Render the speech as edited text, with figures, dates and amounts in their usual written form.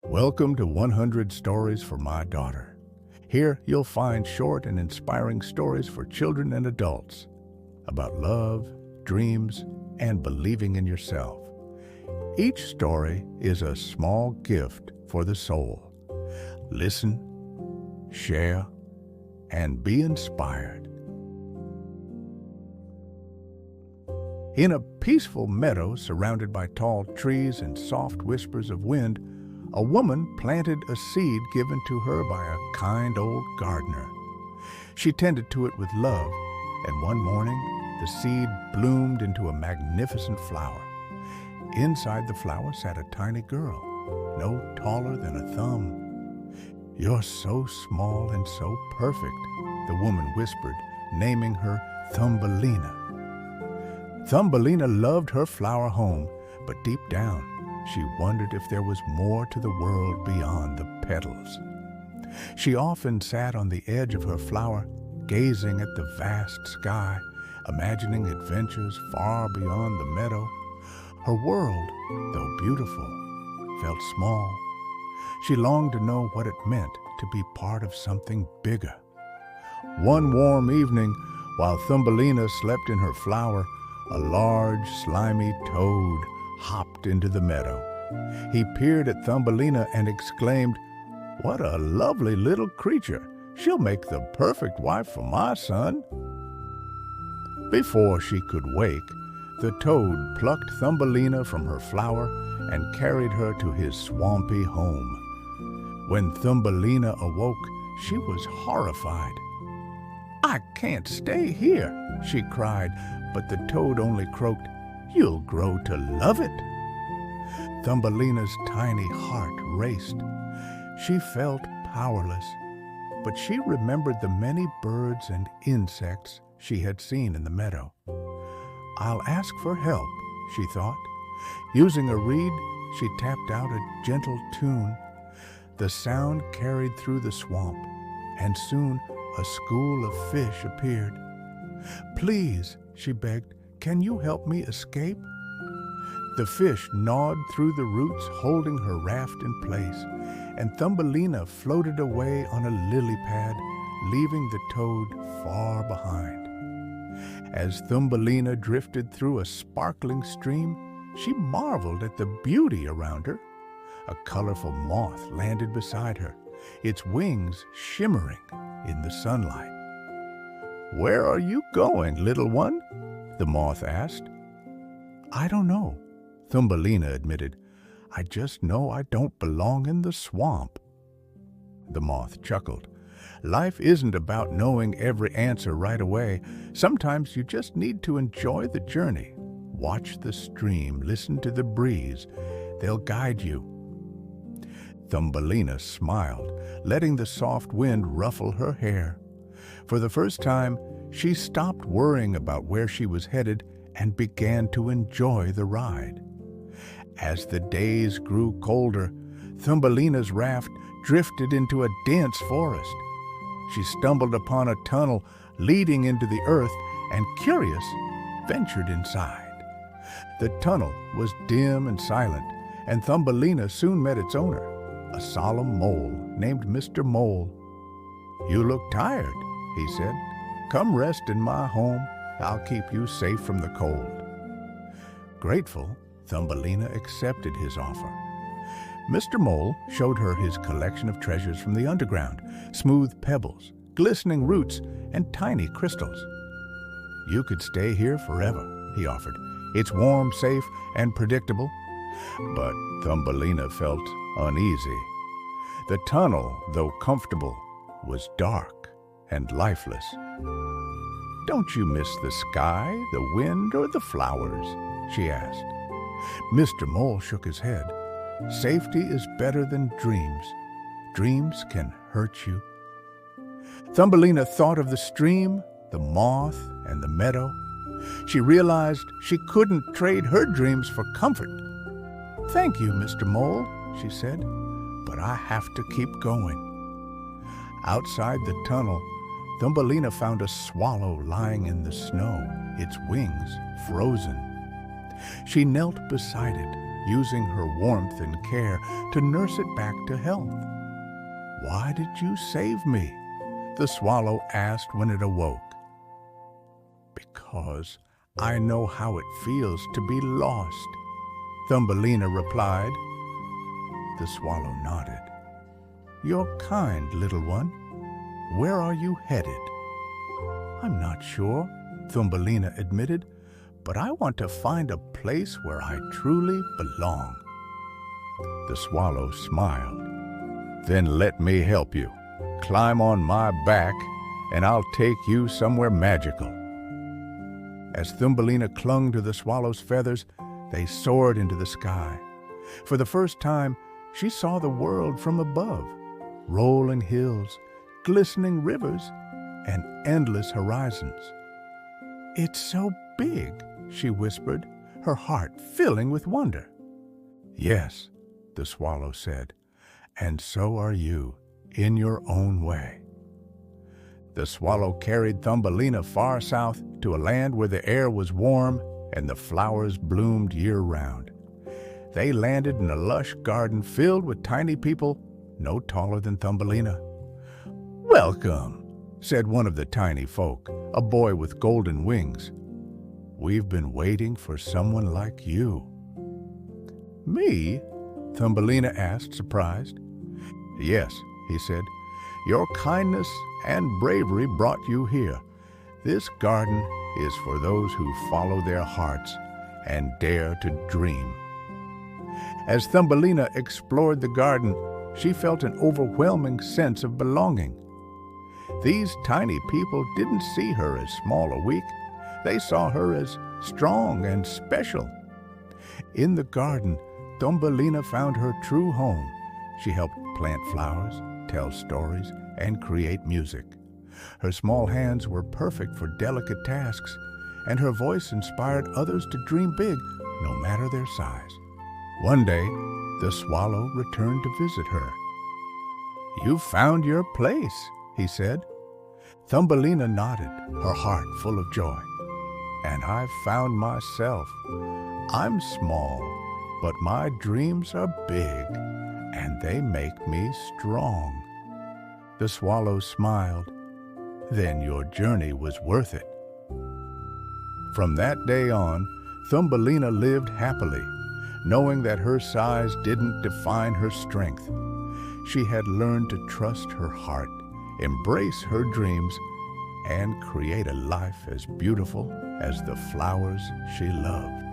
Welcome to 100 Stories for My Daughter. Here you'll find short and inspiring stories for children and adults about love, dreams, and believing in yourself. Each story is a small gift for the soul. Listen, share, and be inspired. In a peaceful meadow surrounded by tall trees and soft whispers of wind, a woman planted a seed given to her by a kind old gardener. She tended to it with love, and one morning the seed bloomed into a magnificent flower. Inside the flower sat a tiny girl, no taller than a thumb. "You're so small and so perfect," the woman whispered, naming her Thumbelina. Thumbelina loved her flower home, but deep down, she wondered if there was more to the world beyond the petals. She often sat on the edge of her flower, gazing at the vast sky, imagining adventures far beyond the meadow. Her world, though beautiful, felt small. She longed to know what it meant to be part of something bigger. One warm evening, while Thumbelina slept in her flower, a large, slimy toad hopped into the meadow. He peered at Thumbelina and exclaimed, "What a lovely little creature! She'll make the perfect wife for my son." Before she could wake, the toad plucked Thumbelina from her flower and carried her to his swampy home. When Thumbelina awoke, she was horrified. "I can't stay here," she cried, but the toad only croaked, "You'll grow to love it." Thumbelina's tiny heart raced. She felt powerless, but she remembered the many birds and insects she had seen in the meadow. "I'll ask for help," she thought. Using a reed, she tapped out a gentle tune. The sound carried through the swamp, and soon a school of fish appeared. "Please," she begged, "can you help me escape?" The fish gnawed through the roots, holding her raft in place, and Thumbelina floated away on a lily pad, leaving the toad far behind. As Thumbelina drifted through a sparkling stream, she marveled at the beauty around her. A colorful moth landed beside her, its wings shimmering in the sunlight. "Where are you going, little one?" the moth asked. "I don't know," Thumbelina admitted. "I just know I don't belong in the swamp." The moth chuckled. "Life isn't about knowing every answer right away. Sometimes you just need to enjoy the journey. Watch the stream, listen to the breeze. They'll guide you." Thumbelina smiled, letting the soft wind ruffle her hair. For the first time, she stopped worrying about where she was headed and began to enjoy the ride. As the days grew colder, Thumbelina's raft drifted into a dense forest. She stumbled upon a tunnel leading into the earth and, curious, ventured inside. The tunnel was dim and silent, and Thumbelina soon met its owner, a solemn mole named Mr. Mole. "You look tired," he said. "Come rest in my home. I'll keep you safe from the cold." Grateful, Thumbelina accepted his offer. Mr. Mole showed her his collection of treasures from the underground, smooth pebbles, glistening roots, and tiny crystals. "You could stay here forever," he offered. "It's warm, safe, and predictable." But Thumbelina felt uneasy. The tunnel, though comfortable, was dark and lifeless. "Don't you miss the sky, the wind, or the flowers?" she asked. Mr. Mole shook his head. "Safety is better than dreams. Dreams can hurt you." Thumbelina thought of the stream, the moth, and the meadow. She realized she couldn't trade her dreams for comfort. "Thank you, Mr. Mole," she said, "but I have to keep going." Outside the tunnel, Thumbelina found a swallow lying in the snow, its wings frozen. She knelt beside it, using her warmth and care to nurse it back to health. "Why did you save me?" the swallow asked when it awoke. "Because I know how it feels to be lost," Thumbelina replied. The swallow nodded. "You're kind, little one. Where are you headed?" "I'm not sure," Thumbelina admitted, "but I want to find a place where I truly belong." The swallow smiled. "Then let me help you. Climb on my back, and I'll take you somewhere magical." As Thumbelina clung to the swallow's feathers, they soared into the sky. For the first time, she saw the world from above, rolling hills, glistening rivers, and endless horizons. "It's so big," she whispered, her heart filling with wonder. "Yes," the swallow said, "and so are you, in your own way." The swallow carried Thumbelina far south to a land where the air was warm and the flowers bloomed year-round. They landed in a lush garden filled with tiny people no taller than Thumbelina. "Welcome," said one of the tiny folk, a boy with golden wings. "We've been waiting for someone like you." "Me?" Thumbelina asked, surprised. "Yes," he said. "Your kindness and bravery brought you here. This garden is for those who follow their hearts and dare to dream." As Thumbelina explored the garden, she felt an overwhelming sense of belonging. These tiny people didn't see her as small or weak. They saw her as strong and special. In the garden, Thumbelina found her true home. She helped plant flowers, tell stories, and create music. Her small hands were perfect for delicate tasks, and her voice inspired others to dream big, no matter their size. One day, the swallow returned to visit her. "You found your place," he said. Thumbelina nodded, her heart full of joy. "And I've found myself. I'm small, but my dreams are big, and they make me strong." The swallow smiled. "Then your journey was worth it." From that day on, Thumbelina lived happily, knowing that her size didn't define her strength. She had learned to trust her heart, embrace her dreams, and create a life as beautiful as the flowers she loved.